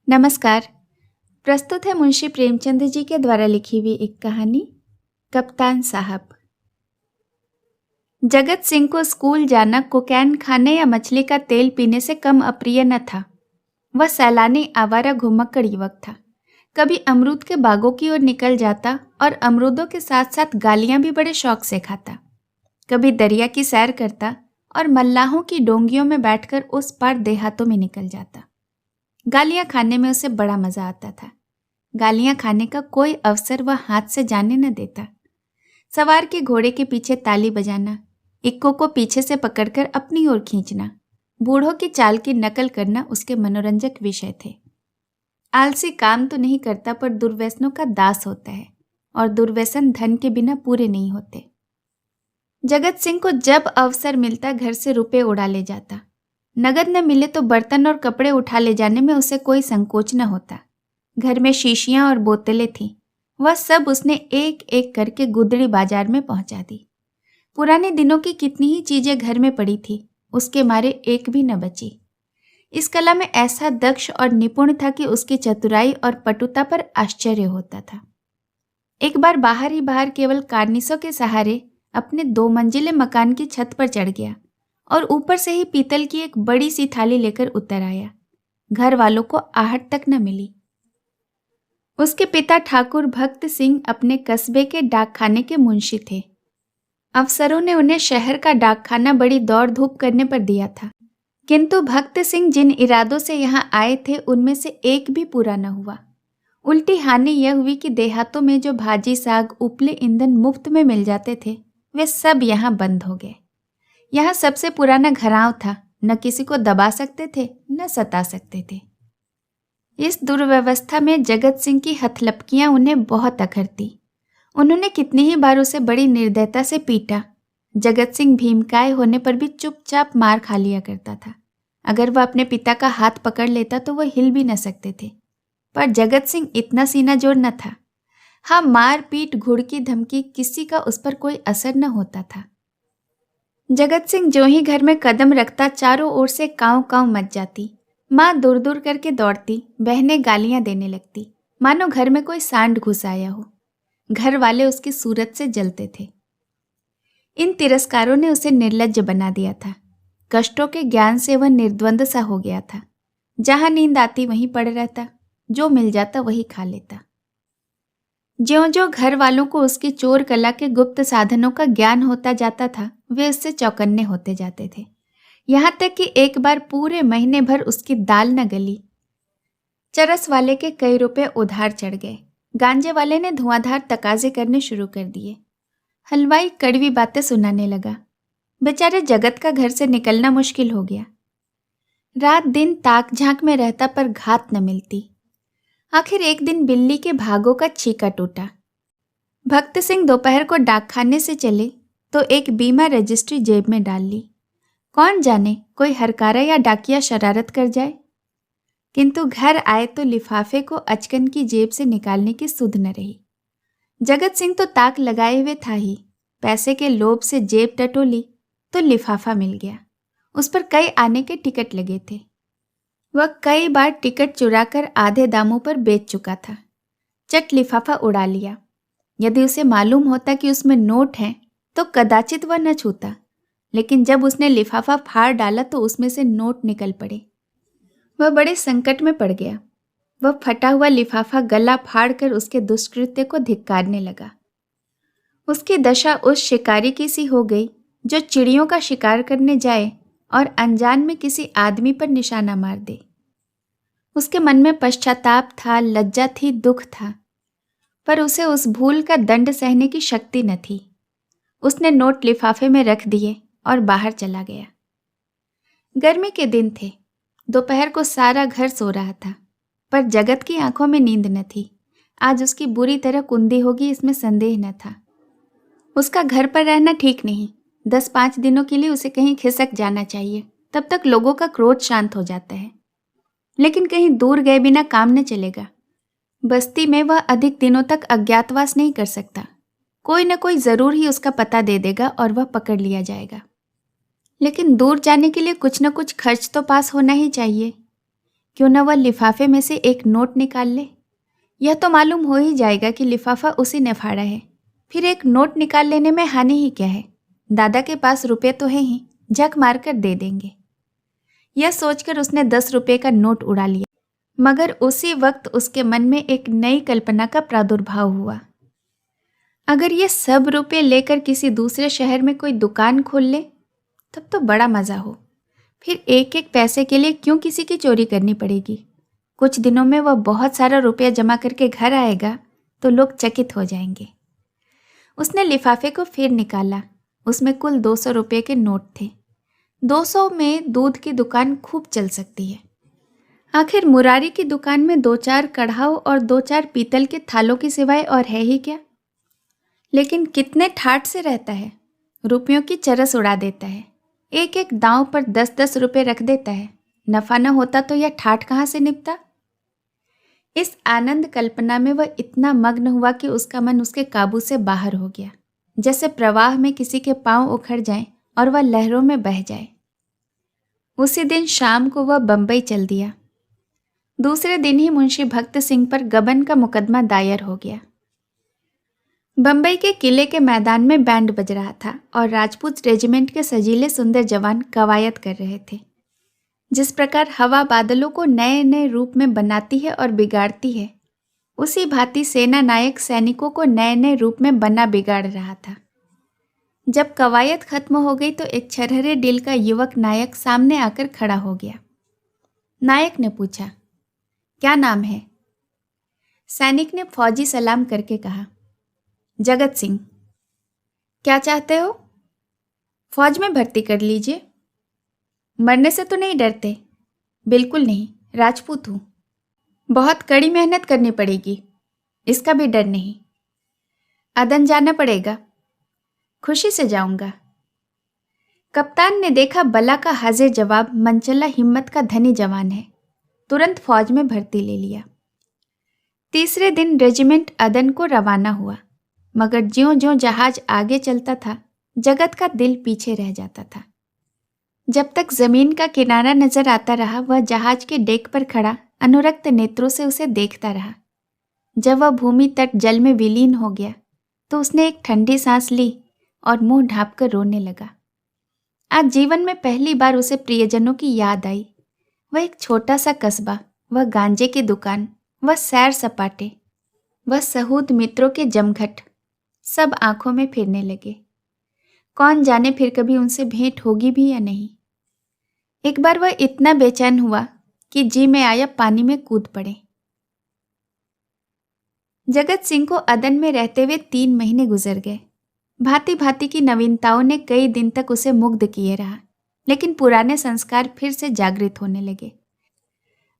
नमस्कार। प्रस्तुत है मुंशी प्रेमचंद जी के द्वारा लिखी हुई एक कहानी कप्तान साहब। जगत सिंह को स्कूल जाना कोकैन खाने या मछली का तेल पीने से कम अप्रिय न था। वह सैलानी आवारा घुमक्कड़ युवक था। कभी अमरूद के बागों की ओर निकल जाता और अमरूदों के साथ साथ गालियां भी बड़े शौक से खाता। कभी दरिया की सैर करता और मल्लाहों की डोंगियों में बैठकर उस पार देहातों में निकल जाता। गालियां खाने में उसे बड़ा मजा आता था। गालियां खाने का कोई अवसर वह हाथ से जाने न देता। सवार के घोड़े के पीछे ताली बजाना, इक्को को पीछे से पकड़कर अपनी ओर खींचना, बूढ़ों की चाल की नकल करना उसके मनोरंजक विषय थे। आलसी काम तो नहीं करता पर दुर्व्यसनों का दास होता है और दुर्व्यसन धन के बिना पूरे नहीं होते। जगत सिंह को जब अवसर मिलता घर से रुपए उड़ा ले जाता। नगद न मिले तो बर्तन और कपड़े उठा ले जाने में उसे कोई संकोच न होता। घर में शीशियां और बोतलें थीं, वह सब उसने एक एक करके गुदड़ी बाजार में पहुंचा दी। पुराने दिनों की कितनी ही चीजें घर में पड़ी थी, उसके मारे एक भी न बची। इस कला में ऐसा दक्ष और निपुण था कि उसकी चतुराई और पटुता पर आश्चर्य होता था। एक बार बाहर ही बाहर केवल कार्निसों के सहारे अपने 2 मंजिले मकान की छत पर चढ़ गया और ऊपर से ही पीतल की एक बड़ी सी थाली लेकर उतर आया। घर वालों को आहट तक न मिली। उसके पिता ठाकुर भक्त सिंह अपने कस्बे के डाकखाने के मुंशी थे। अफसरों ने उन्हें शहर का डाकखाना बड़ी दौड़ धूप करने पर दिया था, किंतु भक्त सिंह जिन इरादों से यहाँ आए थे उनमें से एक भी पूरा न हुआ। उल्टी हानि यह हुई कि देहातों में जो भाजी साग उपले ईंधन मुफ्त में मिल जाते थे वे सब यहाँ बंद हो गए। यहाँ सबसे पुराना घराव था, न किसी को दबा सकते थे न सता सकते थे। इस दुर्व्यवस्था में जगत सिंह की हथलपकियां उन्हें बहुत अखरती। उन्होंने कितनी ही बार उसे बड़ी निर्दयता से पीटा। जगत सिंह भीमकाय होने पर भी चुपचाप मार खा लिया करता था। अगर वह अपने पिता का हाथ पकड़ लेता तो वह हिल भी न सकते थे, पर जगत सिंह इतना सीना जोड़ न था। हाँ, मार पीट घुड़की धमकी किसी का उस पर कोई असर न होता था। जगत सिंह जो ही घर में कदम रखता चारों ओर से कांव कांव मच जाती। माँ दूर दूर करके दौड़ती, बहनें गालियां देने लगती, मानो घर में कोई सांड घुस आया हो। घर वाले उसकी सूरत से जलते थे। इन तिरस्कारों ने उसे निर्लज्ज बना दिया था। कष्टों के ज्ञान से वह निर्द्वंद सा हो गया था। जहां नींद आती वहीं पड़ रहता, जो मिल जाता वही खा लेता। ज्यों-ज्यों घर वालों को उसकी चोर कला के गुप्त साधनों का ज्ञान होता जाता था, वे उससे चौकन्ने होते जाते थे। यहाँ तक कि एक बार पूरे महीने भर उसकी दाल न गली। चरस वाले के कई रुपए उधार चढ़ गए। गांजे वाले ने धुआंधार तकाजे करने शुरू कर दिए। हलवाई कड़वी बातें सुनाने लगा। बेचारे जगत का घर से निकलना मुश्किल हो गया। रात दिन ताक झांक में रहता पर घात न मिलती। आखिर एक दिन बिल्ली के भागों का छीका टूटा। भक्त सिंह दोपहर को डाकखाने से चले तो एक बीमा रजिस्ट्री जेब में डाल ली। कौन जाने कोई हरकारा या डाकिया शरारत कर जाए। किंतु घर आए तो लिफाफे को अचकन की जेब से निकालने की सुध न रही। जगत सिंह तो ताक लगाए हुए था ही, पैसे के लोभ से जेब टटोली तो लिफाफा मिल गया। उस पर कई आने के टिकट लगे थे। वह कई बार टिकट चुराकर आधे दामों पर बेच चुका था। चट लिफाफा उड़ा लिया। यदि उसे मालूम होता कि उसमें नोट हैं तो कदाचित वह न छूता, लेकिन जब उसने लिफाफा फाड़ डाला तो उसमें से नोट निकल पड़े। वह बड़े संकट में पड़ गया। वह फटा हुआ लिफाफा गला फाड़ कर उसके दुष्कृत्य को धिक्कारने लगा। उसकी दशा उस शिकारी की सी हो गई जो चिड़ियों का शिकार करने जाए और अनजान में किसी आदमी पर निशाना मार दे। उसके मन में पश्चाताप था, लज्जा थी, दुख था, पर उसे उस भूल का दंड सहने की शक्ति न थी। उसने नोट लिफाफे में रख दिए और बाहर चला गया। गर्मी के दिन थे। दोपहर को सारा घर सो रहा था, पर जगत की आंखों में नींद न थी। आज उसकी बुरी तरह कुंदी होगी, इसमें संदेह न था। उसका घर पर रहना ठीक नहीं। 10-5 दिनों के लिए उसे कहीं खिसक जाना चाहिए, तब तक लोगों का क्रोध शांत हो जाता है। लेकिन कहीं दूर गए बिना काम न चलेगा। बस्ती में वह अधिक दिनों तक अज्ञातवास नहीं कर सकता। कोई न कोई जरूर ही उसका पता दे देगा और वह पकड़ लिया जाएगा। लेकिन दूर जाने के लिए कुछ न कुछ खर्च तो पास होना ही चाहिए। क्यों न वह लिफाफे में से एक नोट निकाल ले। यह तो मालूम हो ही जाएगा कि लिफाफा उसी ने फाड़ा है, फिर एक नोट निकाल लेने में हानि ही क्या है। दादा के पास रुपये तो हैं ही, झक मारकर दे देंगे। यह सोचकर उसने 10 रुपये का नोट उड़ा लिया, मगर उसी वक्त उसके मन में एक नई कल्पना का प्रादुर्भाव हुआ। अगर ये सब रुपये लेकर किसी दूसरे शहर में कोई दुकान खोल ले तब तो बड़ा मज़ा हो। फिर एक एक पैसे के लिए क्यों किसी की चोरी करनी पड़ेगी। कुछ दिनों में वह बहुत सारा रुपया जमा करके घर आएगा तो लोग चकित हो जाएंगे। उसने लिफाफे को फिर निकाला। उसमें कुल 200 रुपये के नोट थे। 200 में दूध की दुकान खूब चल सकती है। आखिर मुरारी की दुकान में 2-4 कढ़ाऊ और 2-4 पीतल के थालों की सिवाय और है ही क्या। लेकिन कितने ठाठ से रहता है, रुपयों की चरस उड़ा देता है। एक एक दांव पर 10-10 रुपये रख देता है। नफा न होता तो यह ठाठ कहाँ से निपटा। इस आनंद कल्पना में वह इतना मग्न हुआ कि उसका मन उसके काबू से बाहर हो गया, जैसे प्रवाह में किसी के पांव उखड़ जाएं और वह लहरों में बह जाए। उसी दिन शाम को वह बंबई चल दिया। दूसरे दिन ही मुंशी भक्त सिंह पर गबन का मुकदमा दायर हो गया। बंबई के किले के मैदान में बैंड बज रहा था और राजपूत रेजिमेंट के सजीले सुंदर जवान कवायद कर रहे थे। जिस प्रकार हवा बादलों को नए नए रूप में बनाती है और बिगाड़ती है, उसी भांति सेना नायक सैनिकों को नए नए रूप में बना बिगाड़ रहा था। जब कवायद खत्म हो गई तो एक छरहरे दिल का युवक नायक सामने आकर खड़ा हो गया। नायक ने पूछा, क्या नाम है? सैनिक ने फौजी सलाम करके कहा, जगत सिंह। क्या चाहते हो? फौज में भर्ती कर लीजिए। मरने से तो नहीं डरते? बिल्कुल नहीं, राजपूत हूँ। बहुत कड़ी मेहनत करनी पड़ेगी, इसका भी डर नहीं। अदन जाना पड़ेगा? खुशी से जाऊंगा। कप्तान ने देखा बला का हाजिर जवाब मनचला हिम्मत का धनी जवान है, तुरंत फौज में भर्ती ले लिया। तीसरे दिन रेजिमेंट अदन को रवाना हुआ, मगर ज्यों-ज्यों जहाज आगे चलता था, जगत का दिल पीछे रह जाता था। जब तक जमीन का किनारा नजर आता रहा, वह जहाज के डेक पर खड़ा अनुरक्त नेत्रों से उसे देखता रहा। जब वह भूमि तट जल में विलीन हो गया तो उसने एक ठंडी सांस ली और मुंह ढांपकर रोने लगा। आज जीवन में पहली बार उसे प्रियजनों की याद आई। वह एक छोटा सा कस्बा, वह गांजे की दुकान, वह सैर सपाटे, वह सहूद मित्रों के जमघट, सब आंखों में फिरने लगे। कौन जाने फिर कभी उनसे भेंट होगी भी या नहीं। एक बार वह इतना बेचैन हुआ कि जी में आया पानी में कूद पड़े। जगत सिंह को अदन में रहते हुए 3 महीने गुजर गए। भांति भांति की नवीनताओं ने कई दिन तक उसे मुग्ध किए रहा, लेकिन पुराने संस्कार फिर से जागृत होने लगे।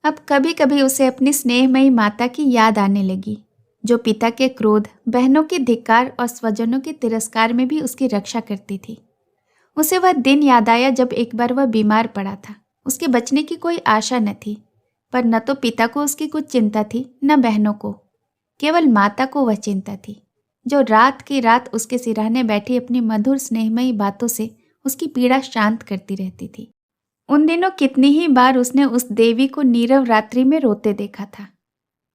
अब कभी कभी उसे अपनी स्नेहमयी माता की याद आने लगी, जो पिता के क्रोध, बहनों के धिक्कार और स्वजनों के तिरस्कार में भी उसकी रक्षा करती थी। उसे वह दिन याद आया जब एक बार वह बीमार पड़ा था। उसके बचने की कोई आशा न थी, पर न तो पिता को उसकी कुछ चिंता थी, न बहनों को। केवल माता को वह चिंता थी, जो रात की रात उसके सिरहाने बैठी अपनी मधुर स्नेहमयी बातों से उसकी पीड़ा शांत करती रहती थी। उन दिनों कितनी ही बार उसने उस देवी को नीरव रात्रि में रोते देखा था।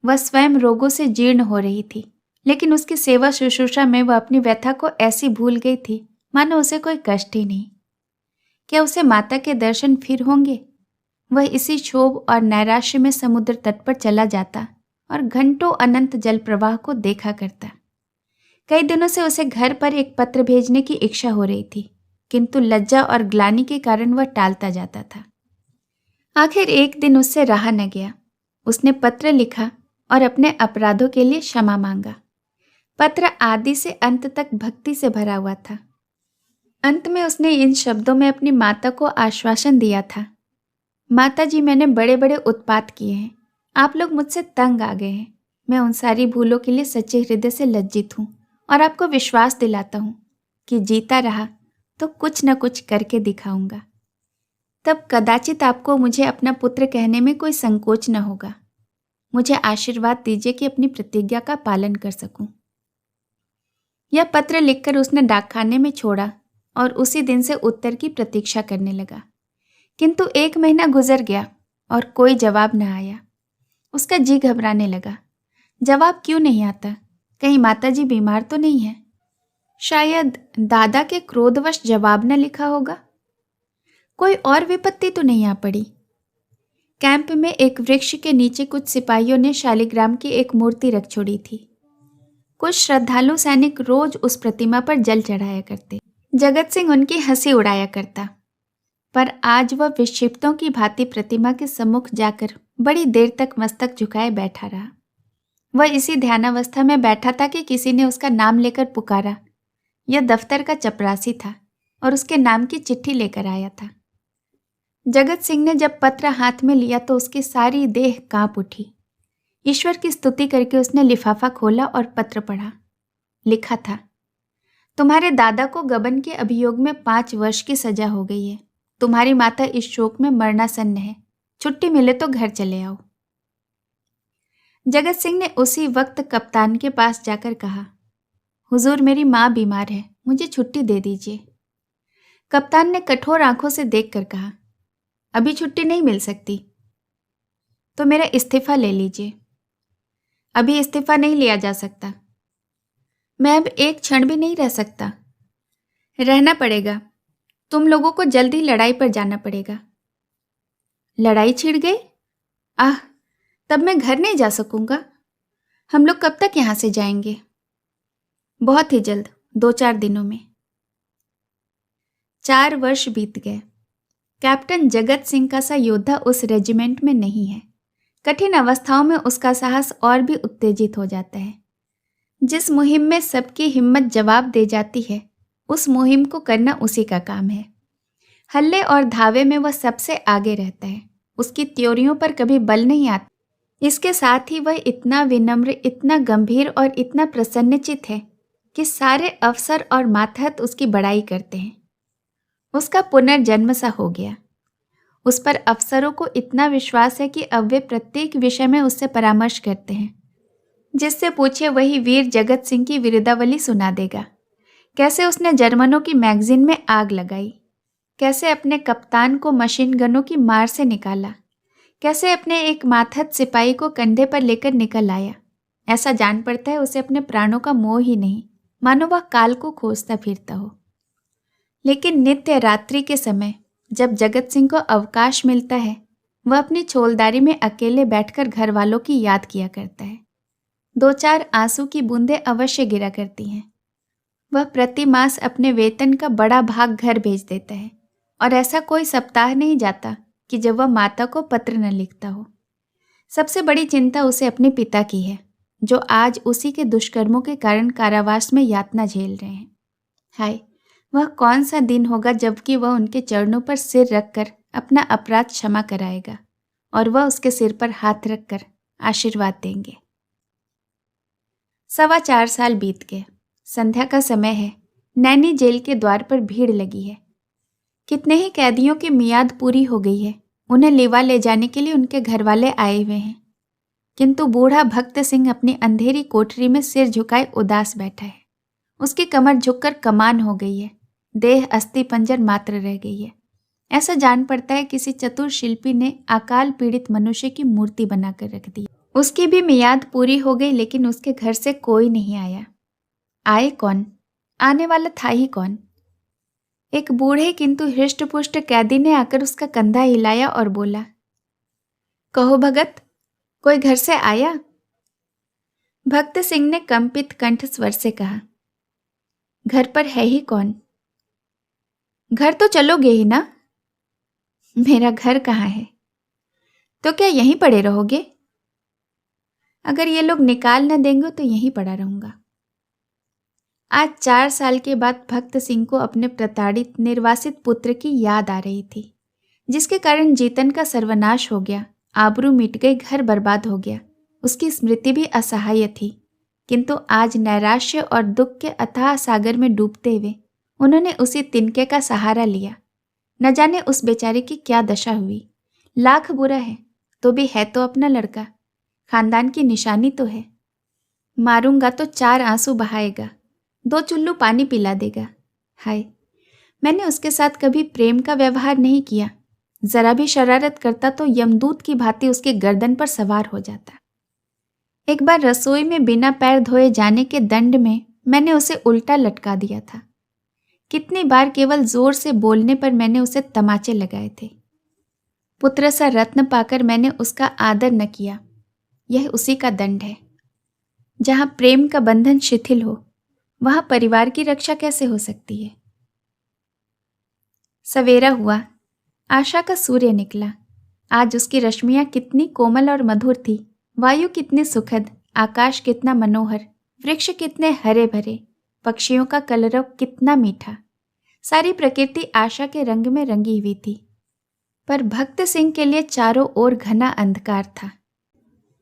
वह स्वयं रोगों से जीर्ण हो रही थी, लेकिन उसकी सेवा शुश्रूषा में वह अपनी व्यथा को ऐसी भूल गई थी मानो उसे कोई कष्ट ही नहीं। क्या उसे माता के दर्शन फिर होंगे? वह इसी क्षोभ और नैराश्य में समुद्र तट पर चला जाता और घंटों अनंत जल प्रवाह को देखा करता। कई दिनों से उसे घर पर एक पत्र भेजने की इच्छा हो रही थी, किंतु लज्जा और ग्लानि के कारण वह टालता जाता था। आखिर एक दिन उससे रहा न गया। उसने पत्र लिखा और अपने अपराधों के लिए क्षमा मांगा। पत्र आदि से अंत तक भक्ति से भरा हुआ था। अंत में उसने इन शब्दों में अपनी माता को आश्वासन दिया था, माता जी, मैंने बड़े बड़े उत्पात किए हैं, आप लोग मुझसे तंग आ गए हैं। मैं उन सारी भूलों के लिए सच्चे हृदय से लज्जित हूँ और आपको विश्वास दिलाता हूँ कि जीता रहा तो कुछ न कुछ करके दिखाऊंगा। तब कदाचित आपको मुझे अपना पुत्र कहने में कोई संकोच न होगा। मुझे आशीर्वाद दीजिए कि अपनी प्रतिज्ञा का पालन कर सकूं। यह पत्र लिखकर उसने डाकखाने में छोड़ा और उसी दिन से उत्तर की प्रतीक्षा करने लगा। किंतु 1 महीना गुजर गया और कोई जवाब न आया। उसका जी घबराने लगा। जवाब क्यों नहीं आता? कहीं माताजी बीमार तो नहीं है? शायद दादा के क्रोधवश जवाब न लिखा होगा। कोई और विपत्ति तो नहीं आ पड़ी। कैंप में एक वृक्ष के नीचे कुछ सिपाहियों ने शालिग्राम की एक मूर्ति रख छोड़ी थी। कुछ श्रद्धालु सैनिक रोज उस प्रतिमा पर जल चढ़ाया करते। जगत सिंह उनकी हंसी उड़ाया करता, पर आज वह विक्षिप्तों की भांति प्रतिमा के सम्मुख जाकर बड़ी देर तक मस्तक झुकाए बैठा रहा। वह इसी ध्यानावस्था में बैठा था कि किसी ने उसका नाम लेकर पुकारा। यह दफ्तर का चपरासी था और उसके नाम की चिट्ठी लेकर आया था। जगत सिंह ने जब पत्र हाथ में लिया तो उसकी सारी देह कांप उठी। ईश्वर की स्तुति करके उसने लिफाफा खोला और पत्र पढ़ा। लिखा था, तुम्हारे दादा को गबन के अभियोग में 5 वर्ष की सजा हो गई है। तुम्हारी माता इस शोक में मरणासन्न है। छुट्टी मिले तो घर चले आओ। जगत सिंह ने उसी वक्त कप्तान के पास जाकर कहा, हुजूर मेरी माँ बीमार है, मुझे छुट्टी दे दीजिए। कप्तान ने कठोर आंखों से देखकर कहा, अभी छुट्टी नहीं मिल सकती, तो मेरा इस्तीफा ले लीजिए। अभी इस्तीफा नहीं लिया जा सकता। मैं अब एक क्षण भी नहीं रह सकता। रहना पड़ेगा। तुम लोगों को जल्दी लड़ाई पर जाना पड़ेगा। लड़ाई छिड़ गई? आह, तब मैं घर नहीं जा सकूंगा। हम लोग कब तक यहां से जाएंगे? बहुत ही जल्द, 2-4 दिनों में। 4 वर्ष बीत गए। कैप्टन जगत सिंह का सा योद्धा उस रेजिमेंट में नहीं है। कठिन अवस्थाओं में उसका साहस और भी उत्तेजित हो जाता है। जिस मुहिम में सबकी हिम्मत जवाब दे जाती है, उस मुहिम को करना उसी का काम है। हल्ले और धावे में वह सबसे आगे रहता है। उसकी त्योरियों पर कभी बल नहीं आता। इसके साथ ही वह इतना विनम्र, इतना गंभीर और इतना प्रसन्नचित्त है कि सारे अफसर और मातहत उसकी बड़ाई करते हैं। उसका पुनर्जन्म सा हो गया। उस पर अफसरों को इतना विश्वास है कि अब वे प्रत्येक विषय में उससे परामर्श करते हैं। जिससे पूछे वही वीर जगत सिंह की वीरदावली सुना देगा। कैसे उसने जर्मनों की मैगजीन में आग लगाई, कैसे अपने कप्तान को मशीन गनों की मार से निकाला, कैसे अपने एक मातहत सिपाही को कंधे पर लेकर निकल आया। ऐसा जान पड़ता है उसे अपने प्राणों का मोह ही नहीं, मानो वह काल को खोजता फिरता हो। लेकिन नित्य रात्रि के समय जब जगत सिंह को अवकाश मिलता है, वह अपनी छोलदारी में अकेले बैठकर घर वालों की याद किया करता है। 2-4 आंसू की बूंदें अवश्य गिरा करती हैं। वह प्रति मास अपने वेतन का बड़ा भाग घर भेज देता है और ऐसा कोई सप्ताह नहीं जाता कि जब वह माता को पत्र न लिखता हो। सबसे बड़ी चिंता उसे अपने पिता की है, जो आज उसी के दुष्कर्मों के कारण कारावास में यातना झेल रहे हैं। हाय, वह कौन सा दिन होगा जबकि वह उनके चरणों पर सिर रखकर अपना अपराध क्षमा कराएगा और वह उसके सिर पर हाथ रखकर आशीर्वाद देंगे। 4.25 साल बीत गए। संध्या का समय है। नैनी जेल के द्वार पर भीड़ लगी है। कितने ही कैदियों की मियाद पूरी हो गई है। उन्हें लेवा ले जाने के लिए उनके घर वाले आए हुए हैं, किंतु बूढ़ा भक्त सिंह अपनी अंधेरी कोठरी में सिर झुकाए उदास बैठा है। उसकी कमर झुककर कमान हो गई है। देह अस्थि पंजर मात्र रह गई है। ऐसा जान पड़ता है किसी चतुर शिल्पी ने अकाल पीड़ित मनुष्य की मूर्ति बनाकर रख दी। उसकी भी मियाद पूरी हो गई, लेकिन उसके घर से कोई नहीं आया। आए कौन? आने वाला था ही कौन? एक बूढ़े किंतु हृष्टपुष्ट कैदी ने आकर उसका कंधा हिलाया और बोला, कहो भगत, कोई घर से आया? भक्त सिंह ने कंपित कंठ स्वर से कहा, घर पर है ही कौन? घर तो चलोगे ही ना? मेरा घर कहाँ है? तो क्या यहीं पड़े रहोगे? अगर ये लोग निकाल न देंगे तो यहीं पड़ा रहूंगा। आज 4 साल के बाद भक्त सिंह को अपने प्रताड़ित निर्वासित पुत्र की याद आ रही थी, जिसके कारण जीतन का सर्वनाश हो गया, आबरू मिट गई, घर बर्बाद हो गया। उसकी स्मृति भी असहाय थी, किंतु आज नैराश्य और दुख के अथाह सागर में डूबते हुए उन्होंने उसी तिनके का सहारा लिया। न जाने उस बेचारे की क्या दशा हुई। लाख बुरा है तो भी है तो अपना लड़का, खानदान की निशानी तो है। मारूंगा तो 4 आंसू बहाएगा, 2 चुल्लू पानी पिला देगा। हाय, मैंने उसके साथ कभी प्रेम का व्यवहार नहीं किया, जरा भी शरारत करता तो यमदूत की भांति उसके गर्दन पर सवार हो जाता। एक बार रसोई में बिना पैर धोए जाने के दंड में मैंने उसे उल्टा लटका दिया था। कितनी बार केवल जोर से बोलने पर मैंने उसे तमाचे लगाए थे। पुत्र सा रत्न पाकर मैंने उसका आदर न किया। यह उसी का दंड है। जहां प्रेम का बंधन शिथिल हो, वहां परिवार की रक्षा कैसे हो सकती है। सवेरा हुआ। आशा का सूर्य निकला। आज उसकी रश्मियां कितनी कोमल और मधुर थी। वायु कितनी सुखद, आकाश कितना मनोहर, वृक्ष कितने हरे भरे, पक्षियों का कलरव कितना मीठा। सारी प्रकृति आशा के रंग में रंगी हुई थी। पर भक्त सिंह के लिए चारों ओर घना अंधकार था।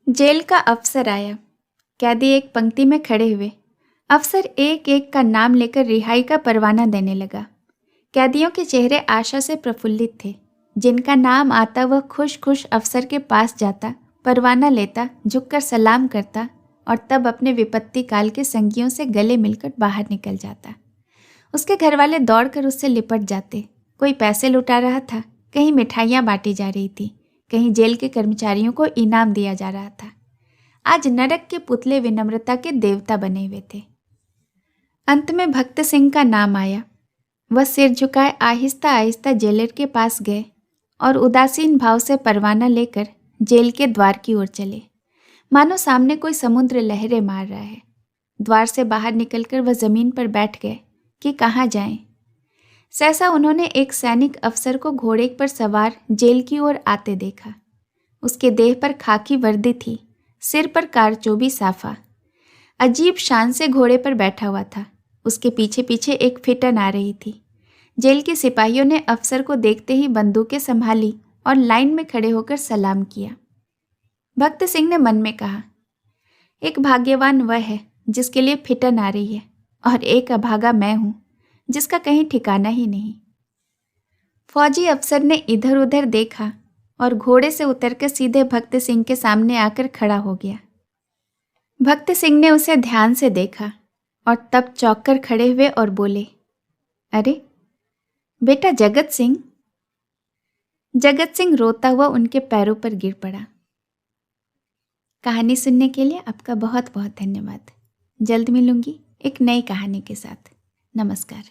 जेल का अफसर आया। कैदी एक पंक्ति में खड़े हुए। अफसर एक एक का नाम लेकर रिहाई का परवाना देने लगा। कैदियों के चेहरे आशा से प्रफुल्लित थे। जिनका नाम आता वह खुश खुश अफसर के पास जाता, परवाना लेता, झुककर सलाम करता और तब अपने विपत्ति काल के संगियों से गले मिलकर बाहर निकल जाता। उसके घरवाले दौड़कर उससे लिपट जाते। कोई पैसे लुटा रहा था, कहीं मिठाइयाँ बांटी जा रही थी, कहीं जेल के कर्मचारियों को इनाम दिया जा रहा था। आज नरक के पुतले विनम्रता के देवता बने हुए थे। अंत में भक्त सिंह का नाम आया। वह सिर झुकाए आहिस्ता आहिस्ता जेलर के पास गए और उदासीन भाव से परवाना लेकर जेल के द्वार की ओर चले, मानो सामने कोई समुद्र लहरें मार रहा है। द्वार से बाहर निकलकर वह जमीन पर बैठ गए कि कहाँ जाएं। सहसा उन्होंने एक सैनिक अफसर को घोड़े पर सवार जेल की ओर आते देखा। उसके देह पर खाकी वर्दी थी, सिर पर कारचोबी साफा। अजीब शान से घोड़े पर बैठा हुआ था। उसके पीछे पीछे एक फिटन आ रही थी। जेल के सिपाहियों ने अफसर को देखते ही बंदूकें संभाली और लाइन में खड़े होकर सलाम किया। भक्त सिंह ने मन में कहा, एक भाग्यवान वह है जिसके लिए फिटन आ रही है, और एक अभागा मैं हूं जिसका कहीं ठिकाना ही नहीं। फौजी अफसर ने इधर उधर देखा और घोड़े से उतरकर सीधे भक्त सिंह के सामने आकर खड़ा हो गया। भक्त सिंह ने उसे ध्यान से देखा और तब चौंक कर खड़े हुए और बोले, अरे बेटा जगत सिंह। जगत सिंह रोता हुआ उनके पैरों पर गिर पड़ा। कहानी सुनने के लिए आपका बहुत बहुत धन्यवाद। जल्द मिलूंगी एक नई कहानी के साथ। नमस्कार।